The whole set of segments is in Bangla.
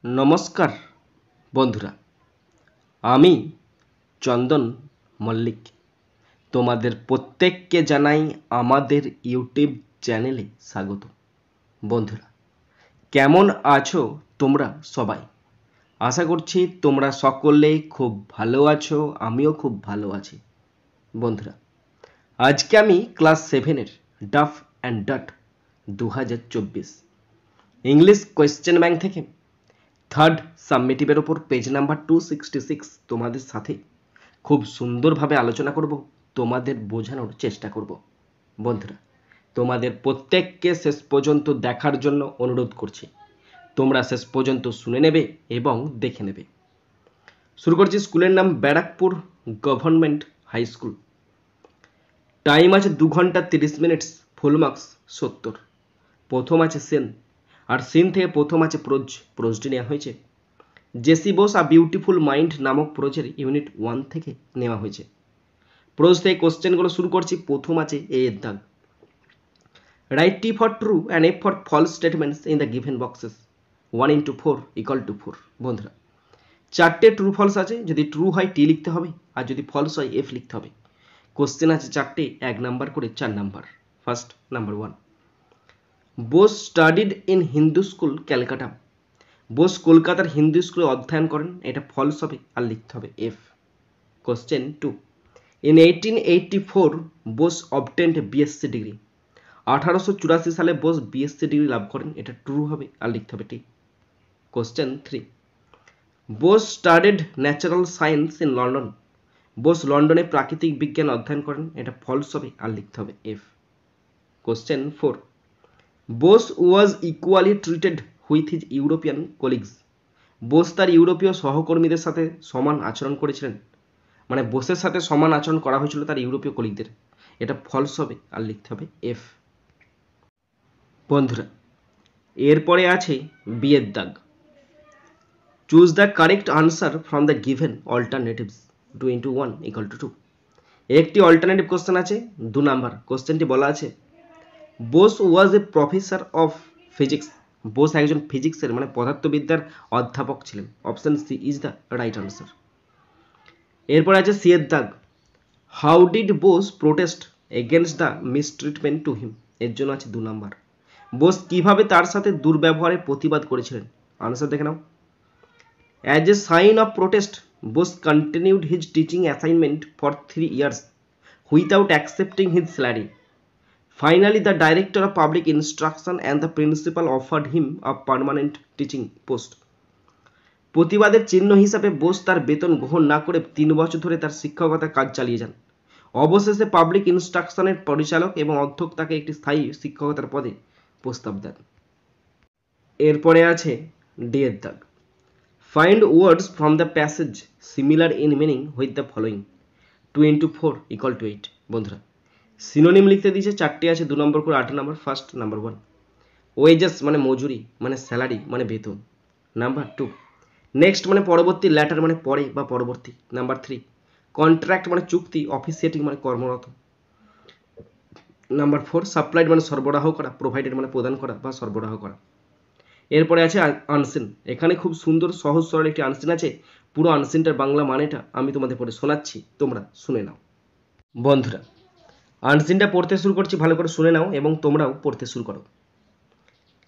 নমস্কার বন্ধুরা, আমি চন্দন মল্লিক তোমাদের প্রত্যেককে জানাই আমাদের ইউটিউব চ্যানেলে স্বাগত। বন্ধুরা, কেমন আছো তোমরা সবাই? আশা করছি তোমরা সকলে খুব ভালো আছো, আমিও খুব ভালো আছি। বন্ধুরা, আজকে আমি ক্লাস 7-এর Duff and Dutt 2024 English question bank থেকে থার্ড সাবমিটিভের ওপর পেজ নাম্বার 266 তোমাদের সাথে খুব সুন্দরভাবে আলোচনা করব, তোমাদের বোঝানোর চেষ্টা করব। বন্ধুরা, তোমাদের প্রত্যেককে শেষ পর্যন্ত দেখার জন্য অনুরোধ করছি। তোমরা শেষ পর্যন্ত শুনে নেবে এবং দেখে নেবে। শুরু করছি। স্কুলের নাম Barrackpore government high school. Time আছে 2 ঘন্টা 30 মিনিট, ফুল মার্কস 70। প্রথম আছে সেন, আর সিন থেকে প্রথম আছে প্রোজটি নেওয়া হয়েছে JC Bose a beautiful mind নামক প্রোজের ইউনিট 1 থেকে নেওয়া হয়েছে। প্রোজ থেকে কোশ্চেনগুলো শুরু করছি। প্রথম আছে এ এর দাগ। Write T for true and F for false statements in the given boxes 1 into 4 = 4। বন্ধুরা, চারটে ট্রু ফলস আছে। যদি ট্রু হয় টি লিখতে হবে, আর যদি ফলস হয় এফ লিখতে হবে। কোশ্চেন আছে চারটে, 1 নাম্বার করে 4 number. First number 1, Bose studied in Hindu school Calcutta. Bose কলকাতার হিন্দু স্কুলে অধ্যয়ন করেন, এটা ফলস হবে, আর লিখতে হবে F. Question 2, in 1884 Bose obtained BSc degree. 1884 সালে বোস বিএসসি ডিগ্রি লাভ করেন, এটা ট্রু হবে, আর লিখতে হবে টি। Question 3, Bose studied natural science in London. Bose লন্ডনে প্রাকৃতিক বিজ্ঞান অধ্যয়ন করেন, এটা ফলস হবে, আর লিখতে হবে F. Question 4, Bose was equally treated with his European colleagues. Bose তার ইউরোপীয় সহকর্মীদের সাথে সমান আচরণ করেছিলেন, মানে বোসের সাথে সমান আচরণ করা হয়েছিল তার ইউরোপীয় কলিগদের, এটা ফলস হবে, আর লিখতে হবে এফ। বন্ধুরা, এরপরে আছে বি এর দাগ। Choose the correct answer from the given alternatives 2 into 1 = 2। একটি অল্টারনেটিভ কোশ্চেন আছে, 2 নাম্বার। কোশ্চেনটি বলা আছে, Bose was a professor of physics. Bose একজন ফিজিক্সের মানে পদার্থবিদ্যার অধ্যাপক ছিলেন। Option C is the right answer. এরপর আছে সি এর দাগ। How did Bose protest against the mistreatment to him. এর জন্য আছে 2 নাম্বার। বোস কিভাবে তার সাথে দুর্ব্যবহারের প্রতিবাদ করেছিলেন? আনসার দেখে নাও। As a sign of protest Bose continued his teaching assignment for 3 years without accepting his salary. Finally, the director of public instruction and the principal offered him a permanent teaching post. প্রতিবাদের চিহ্ন হিসাবে বোস তার বেতন গ্রহণ না করে 3 বছর ধরে তার শিক্ষকতার কাজ চালিয়ে যান। অবশেষে পাবলিক ইনস্ট্রাকশনের পরিচালক এবং অধ্যক্ষ তাকে একটি স্থায়ী শিক্ষকতার পদে প্রস্তাব দেন। এরপরে আছে ডি এর দাগ। Find words from the passage similar in meaning with the following 2 into 4 = 8। বন্ধুরা, সিনোনিম লিখতে দিয়েছে, চারটে আছে, 2 নম্বর করে 8 নাম্বার। ফার্স্ট নাম্বার 1, ওয়েজেস মানে মজুরি মানে স্যালারি মানে বেতন। নাম্বার 2, নেক্সট মানে পরবর্তী, ল্যাটার মানে পরে বা পরবর্তী। নাম্বার 3, কন্ট্রাক্ট মানে চুক্তি, অফিসিয়েটিং মানে কর্মরত। নাম্বার 4, সাপ্লাইড মানে সরবরাহ করা, প্রোভাইডেড মানে প্রদান করা বা সরবরাহ করা। এরপরে আছে আনসিন। এখানে খুব সুন্দর সহজ সরল একটি আনসিন আছে। পুরো আনসিনটার বাংলা মানেটা আমি তোমাদের পড়ে শোনাচ্ছি, তোমরা শুনে নাও। বন্ধুরা, আনসিনটা পড়তে শুরু করছি, ভালো করে শুনে নাও এবং তোমরাও পড়তে শুরু করো।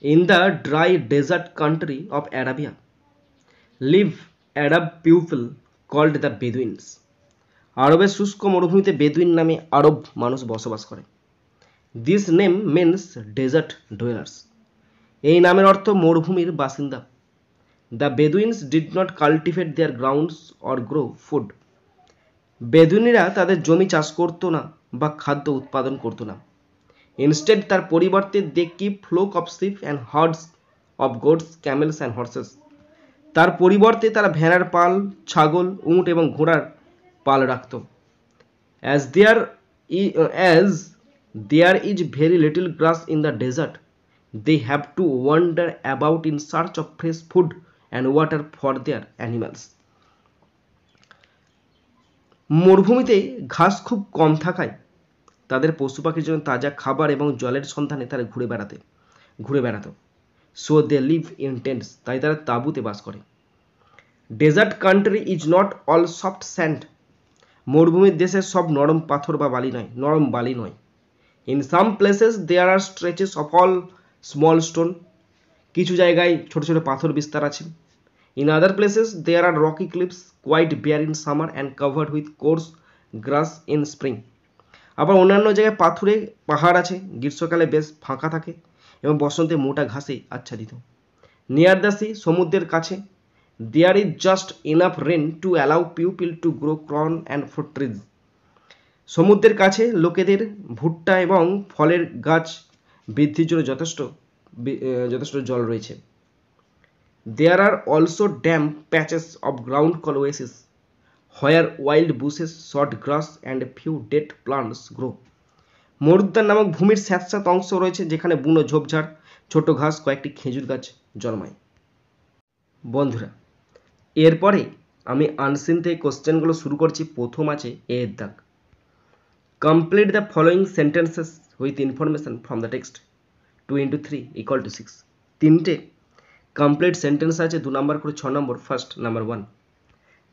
In the dry desert country of Arabia live Arab people called the Bedouins. আরবের শুষ্ক মরুভূমিতে বেদুইন নামে আরব মানুষ বসবাস করে। This name means desert dwellers. এই নামের অর্থ মরুভূমির বাসিন্দা। The Bedouins did not cultivate their grounds or grow food. বেদুইনরা তাদের জমি চাষ করতো না বা খাদ্য উৎপাদন করতো না। ইনস্টেড, তার পরিবর্তে they keep flock of sheep and herds of goats, camels and horses. তার পরিবর্তে তারা ভেড়ার পাল, ছাগল, উট এবং ঘোড়ার পাল রাখত। As there is very little grass in the desert, they have to wander about in search of fresh food and water for their animals. মরুভূমিতে ঘাস খুব কম থাকায় তাদের পশু পাখির জন্য তাজা খাবার এবং জলের সন্ধানে তারা ঘুরে বেড়াতো। So they live in tents, তাই তারা তাঁবুতে বাস করে। Desert country is not all soft sand, মরুভূমির দেশে সব নরম পাথর বা বালি নয়, নরম বালি নয়। In some places there are stretches of all small stone, কিছু জায়গায় ছোট ছোট পাথর বিস্তার আছে। In other places there are rocky cliffs quite bare in summer and covered with coarse grass in spring, আবার অন্যান্য জায়গায় পাথুরে পাহাড় আছে, গ্রীষ্মকালে বেশ ফাঁকা থাকে এবং বসন্তে মোটা ঘাসে আচ্ছাদিত। নিয়ার দ্য সি, সমুদ্রের কাছে, there is just enough rain to allow people to grow corn and fruit trees, সমুদ্রের কাছে লোকেদের ভুট্টা এবং ফলের গাছ বৃদ্ধির জন্য যথেষ্ট জল রয়েছে। There are also damp patches of ground call oasis where wild bushes short grass and few date plants grow, মরুদ্যান নামক ভূমির স্যাঁতস্যাঁত অংশ রয়েছে যেখানে বুনো ঝোপঝাড়, ছোট ঘাস, কয়েকটি খেজুর গাছ জন্মায়। বন্ধুরা, এরপরে আমি আনসিন থেকে কোশ্চেনগুলো শুরু করছি। প্রথম আছে এর দাগ। Complete the following sentences with information from the text. 2 × 3 = 6, তিনটে কমপ্লিট সেন্টেন্স আছে, 2 নম্বর করে 6 নম্বর। First, number 1,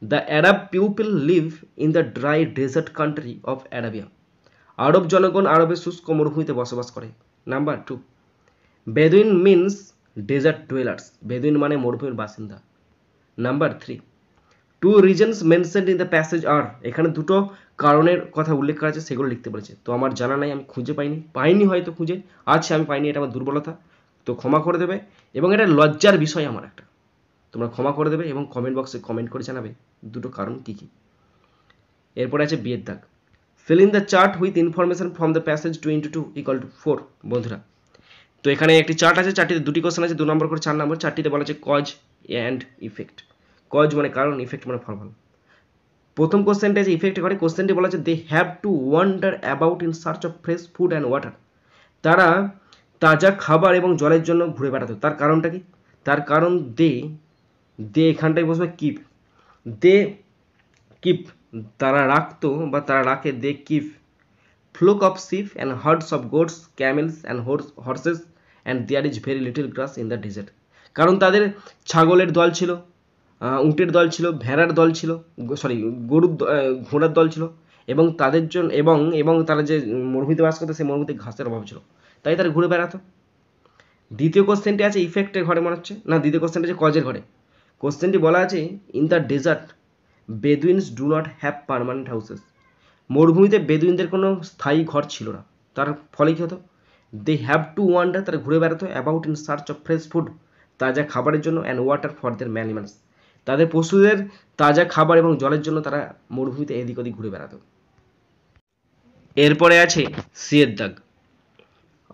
the Arab people live in the dry desert country of Arabia, আরব জনগণ আরবের শুষ্ক মরুভূমিতে বসবাস করে। Number 2, Bedouin means desert dwellers, বেদুইন মানে মরুভূমির বাসিন্দা। Number 3, two reasons mentioned in the passage are, এখানে দুটো কারণের কথা উল্লেখ করা আছে, সেগুলো লিখতে বলেছে। তো আমার জানা নাই, আমি খুঁজে পাইনি হয়তো খুঁজে আছে, আমি পাইনি, এটা আমার দুর্বলতা, তো ক্ষমা করে দেবে। এবং এটা লজ্জার বিষয় আমার একটা, তোমরা ক্ষমা করে দেবে এবং কমেন্ট বক্সে কমেন্ট করে জানাবে দুটো কারণ কী কী। এরপরে আছে বিয়ের দাগ। Fill in the chart with information from the passage 2 × 2 = 4। বন্ধুরা, তো এখানে একটি চার্ট আছে, চারটিতে দুটি কোশ্চেন আছে, 2 নম্বর করে 4 নম্বর। চারটিতে বলা আছে কজ অ্যান্ড ইফেক্ট। কজ মানে কারণ, ইফেক্ট মানে ফলাফল। প্রথম কোশ্চেনটা আছে ইফেক্ট করে, কোশ্চেনটি বলা আছে they have to wander about in search of fresh food and water, তারা তাজা খাবার এবং জলের জন্য ঘুরে বেড়াতো। তার কারণটা কি? তার কারণ দে এখানটায় বসবে কিপ, দে কিপ, তারা রাখতো বা তারা রাখে, they keep flock of sheep and herds of goats, camels and horses and there is very little grass in the desert, কারণ তাদের ছাগলের দল ছিল, উটের দল ছিল, ভেড়ার দল ছিল, ঘোড়ার দল ছিল, এবং তাদের জন্য এবং তারা যে মরুভূমিতে বাস করতো সেই মরুভূমিতে ঘাসের অভাব ছিল, তাই তারা ঘুরে বেড়াতো। দ্বিতীয় কোশ্চেনটি আছে ইফেক্টের ঘরে, মনে হচ্ছে না, দ্বিতীয় কোশ্চেনটি আছে কজের ঘরে। কোশ্চেনটি বলা আছে in the desert Bedouins do not have permanent houses, মরুভূমিতে বেদুইনদের কোনো স্থায়ী ঘর ছিল না। তার ফলে কী হতো? দে হ্যাভ টু ওয়ান্ডার, তারা ঘুরে বেড়াতো, about in search of fresh food, তাজা খাবারের জন্য, and water for their animals, তাদের পশুদের তাজা খাবার এবং জলের জন্য তারা মরুভূমিতে এদিক ওদিক ঘুরে বেড়াতো। এরপরে আছে সিয়ের দাগ।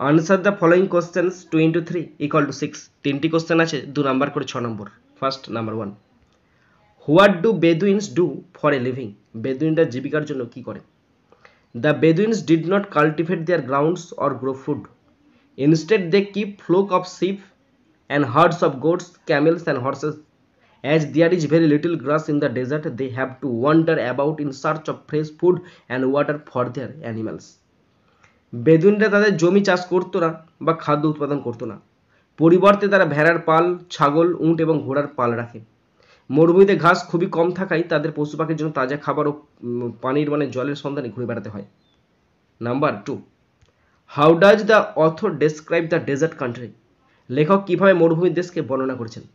আনসার দ্য ফলোয়িং কোশ্চেন্স 2 × 3 = 6, তিনটি কোশ্চেন আছে, 2 নম্বর করে 6 নম্বর। First, number 1, what do Bedouins do for a living, বেদুইনরা জীবিকার জন্য কি করে? The Bedouins did not cultivate their grounds or grow food, instead they keep flock of sheep and herds of goats, camels and horses, as there is very little grass in the desert they have to wander about in search of fresh food and water for their animals, বেদুইনরা তাদের জমি চাষ করতো না বা খাদ্য উৎপাদন করতো না, পরিবর্তে তারা ভেড়ার পাল, ছাগল, উট এবং ঘোড়ার পাল রাখে। মরুভূমিতে ঘাস খুবই কম থাকায় তাদের পশু পাখির জন্য তাজা খাবার ও পানির মানে জলের সন্ধানে ঘুরে বেড়াতে হয়। Number 2, how does the author describe the desert country, লেখক কিভাবে মরুভূমির দেশকে বর্ণনা করেছেন?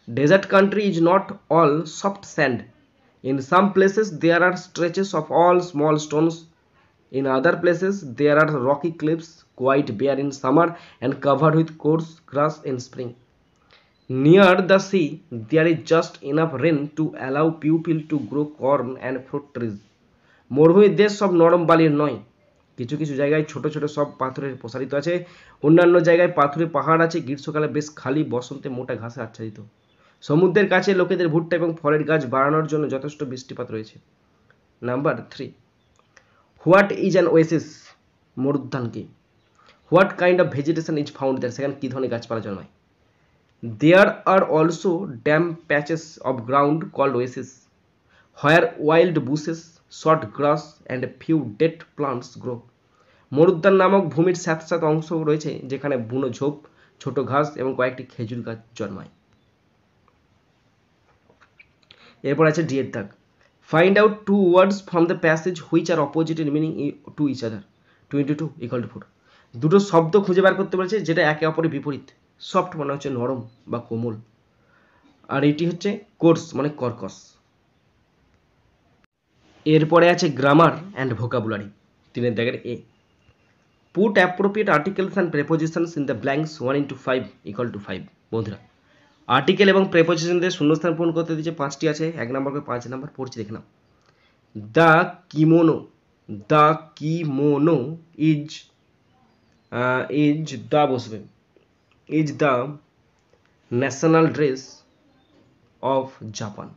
Desert country is not all soft sand. In some places there are stretches of all small stones. In other places there are rocky cliffs quite bare in summer and covered with coarse grass in spring. Near the sea there is just enough rain to allow people to grow corn and fruit trees. মরুভূমির দেশ সব নরম বালির নয়, কিছু কিছু জায়গায় ছোট ছোট সব পাথরের প্রসারিত আছে, অন্যান্য জায়গায় পাথুরে পাহাড় আছে, গ্রীষ্মকালে বেশ খালি, বসন্তে মোটা ঘাসে আচ্ছাদিত। সমুদ্রের কাছে লোকেদের ভুট্টা এবং ফলের গাছ বাড়ানোর জন্য যথেষ্ট বৃষ্টিপাত রয়েছে। Number 3, what is an oasis, মরুদ্যান কি? What kind of vegetation is found there, সেখানে কী ধরনের গাছপালা জন্মায়? There are also damp patches of ground called oasis where wild bushes, short grass and few date plants grow, মরুদ্যান নামক ভূমির স্যাঁতস্যাঁত অংশ রয়েছে যেখানে বুনো ঝোপ, ছোট ঘাস এবং কয়েকটি খেজুর গাছ জন্মায়। এরপর আছে ডি এর দাগ। Find out two words from the passage which are opposite in meaning to each other. 22 = 4। দুটো শব্দ খুঁজে বার করতে বলেছে যেটা একে অপরের বিপরীত। সফট মানে হচ্ছে নরম বা কোমল, আর এটি হচ্ছে কোর্স মানে কর্কশ। এরপরে আছে গ্রামার অ্যান্ড ভোকাবুলারি। 3 দাগের এ। Put appropriate articles and prepositions in the blanks 1 × 5 = 5। বন্ধুরা, আর্টিকেল এবং প্রেপোজিশন দিয়ে শূন্যস্থান পূরণ করতে দিয়েছে 5টি আছে, 1 নম্বর করে 5 নম্বর পড়ছি দেখে নাও। The kimono, the kimono is the বসবে, is the national dress of Japan.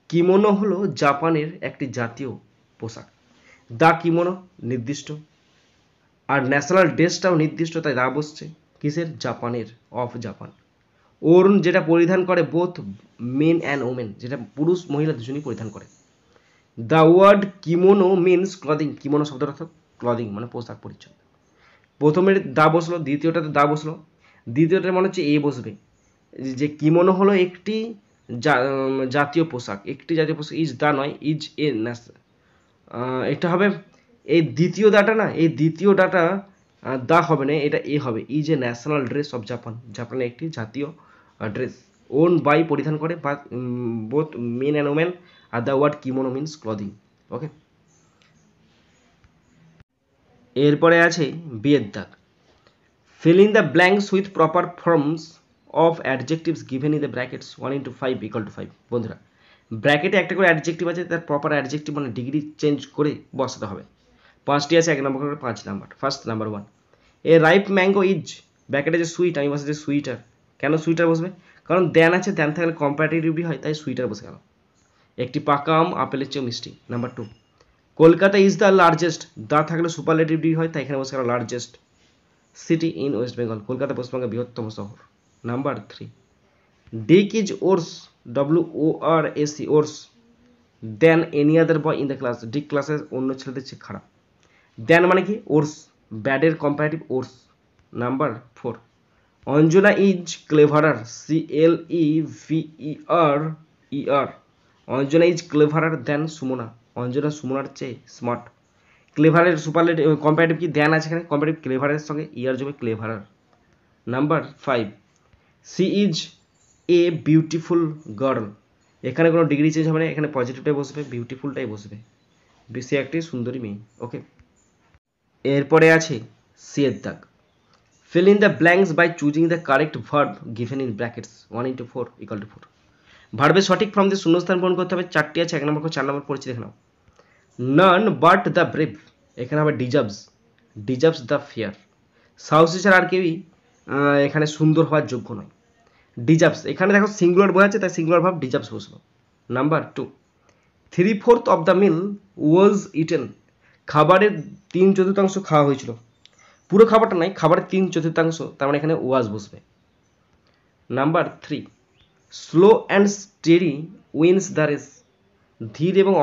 Kimono হলো জাপানের একটি জাতীয় পোশাক। দ্য কিমোনো নির্দিষ্ট, আর ন্যাশনাল ড্রেসটাও নির্দিষ্ট, তাই দা বসছে কিসের? জাপানের, অফ জাপান। ওর্ন যেটা পরিধান করে বোথ মেন অ্যান্ড ওমেন, যেটা পুরুষ মহিলা দুজনেই পরিধান করে। The word kimono means clothing. Kimono শব্দের অর্থ ক্লদিং মানে পোশাক পরিচ্ছদ। প্রথমের দা বসলো, দ্বিতীয়টাতে দা বসলো, দ্বিতীয়টার মনে হচ্ছে এ বসবে, যে কিমোনো হলো একটি জাতীয় পোশাক, একটি জাতীয় পোশাক, ইজ দা নয়, ইজ এ। এটা হবে এই দ্বিতীয় দাটা না, এই দ্বিতীয় ডাটা দা হবে না, এটা এ হবে, is a national dress of Japan. জাপানের একটি জাতীয় ড্রেস। ওন বাই পরিধান করে, বা বোথ মেন অ্যান্ড ওমেন, আর the word kimono means clothing. Okay, এরপরে আছে বিয়ের দাগ। Fill in the blanks with proper forms of adjectives given in the brackets 1 × 5 = 5। বন্ধুরা, ব্র্যাকেটে একটা করে অ্যাডজেক্টিভ আছে, তার প্রপার অ্যাডজেক্টিভ মানে ডিগ্রি চেঞ্জ করে বসাতে হবে। 5টি আছে, 1 নম্বর করে 5 নম্বর। First number 1, a ripe mango is, ব্র্যাকেটে যে সুইট, আমি বসাচ্ছি সুইটার। কেন সুইটার বসবে? কারণ দেন আছে, দেন থাকলে কম্পারেটিভলি হয়, তাই সুইটার বসে গেল। একটি পাকা আম আপেলের চেয়েও মিষ্টি। Number 2, Kolkata is the largest, the থাকলে সুপারলেটিভ ডিগ্রি হয়, তাই এখানে বসে গেল largest city in West Bengal, Kolkata পশ্চিমবঙ্গের বৃহত্তম শহর। Number 3, Dick is worse, WORS, worse than any other boy in the class, Dick ক্লাসের অন্য ছেলেদের চেয়ে খারাপ। দেন মানে কি? ওর্স, ব্যাডের comparative worse. Number 4, Anjana is cleverer, CLEVER, Anjana is cleverer than Sumana, Anjana সুমনার চেয়ে স্মার্ট। ক্লেভারের সুপারলেটিভ কম্পারেটিভ কি? দেন আছে এখানে, কম্পারেটিভ ক্লেভারের সঙ্গে ইয়ার যাবে cleverer. Number 5, she is a beautiful girl, এখানে কোনো ডিগ্রি চেঞ্জ হবে না, এখানে পজিটিভটাই বসবে, বিউটিফুলটাই বসবে, সে একটি সুন্দরী মেয়ে। ওকে, এরপরে আছে সি এর দাগ। Fill in the blanks by choosing the correct verb given in brackets 1 × 4 = 4। ভার্বের সঠিক ফর্ম দিয়ে শূন্যস্থান পূরণ করতে হবে। 4টি আছে, 1 নম্বর 4 নম্বর পড়ছি দেখে নাও। নান বাট দ্য ব্রেভ, এখানে হবে ডিজার্ভস দ্য ফেয়ার। সাহসী ছাড়া আর কেউই এখানে সুন্দর হওয়ার যোগ্য নয়। ডিজার্ভস, এখানে দেখো সিঙ্গুলার বোঝাচ্ছে, তাই সিঙ্গুলার ভার্ব ডিজার্ভস বসলো। Number 2, 3/4 of the meal was eaten, খাবারের 3/4 খাওয়া হয়েছিল। পুরো খাবারটা নয়, খাবারের 3/4, তার মানে এখানে ওয়াজ বসবে। Number 3, slow and steady wins the race, ধীর এবং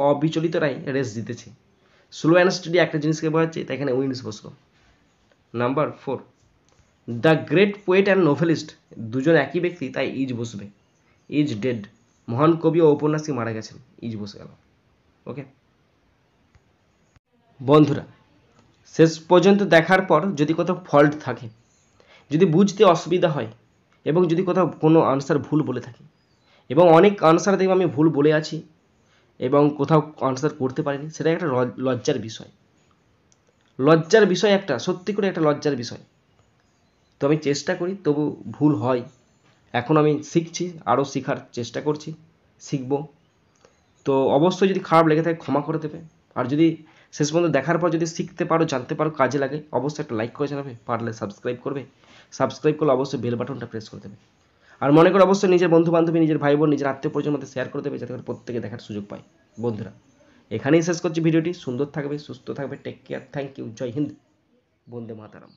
অবিচলিতরাই রেস জিতেছে। স্লো অ্যান্ড স্টেডি একটা জিনিসকে বোঝাচ্ছে, তাই এখানে উইন্স বসলো। Number 4, the great poet and novelist, দুজন একই ব্যক্তি, তাই ইজ বসবে, ইজ ডেড, মহান কবি ও ঔপন্যাসিক মারা গেছেন, ইজ বসে গেল। ওকে বন্ধুরা, শেষ পর্যন্ত দেখার পর যদি কোথাও ফল্ট থাকে, যদি বুঝতে অসুবিধা হয়, এবং যদি কোথাও কোনো আনসার ভুল বলে থাকি, এবং অনেক আনসার দেখবে আমি ভুল বলে আছি এবং কোথাও আনসার করতে পারিনি, সেটা একটা লজ্জার বিষয়, একটা সত্যি করে একটা লজ্জার বিষয়। তো আমি চেষ্টা করি, তবু ভুল হয়। এখন আমি শিখছি, আরও শেখার চেষ্টা করছি, শিখব। তো অবশ্যই যদি খারাপ লেগে থাকে ক্ষমা করে দেবে, আর যদি শেষ পর্যন্ত দেখার পর যদি শিখতে পারো, জানতে পারো, কাজে লাগে, অবশ্যই একটা লাইক করে জানাবে, পারলে সাবস্ক্রাইব করবে, সাবস্ক্রাইব করলে অবশ্যই বেল বাটনটা প্রেস করে দেবে। আর মনে করে অবশ্যই নিজের বন্ধু বান্ধবী, নিজের ভাই বোন, নিজের আত্মীয় পরিজনের মধ্যে শেয়ার করে দেবে, যাতে করে প্রত্যেকে দেখার সুযোগ পায়। বন্ধুরা, এখানেই শেষ করছি ভিডিওটি। সুন্দর থাকবে, সুস্থ থাকবে, টেক কেয়ার, থ্যাংক ইউ, জয় হিন্দ, বন্দে মাতারাম।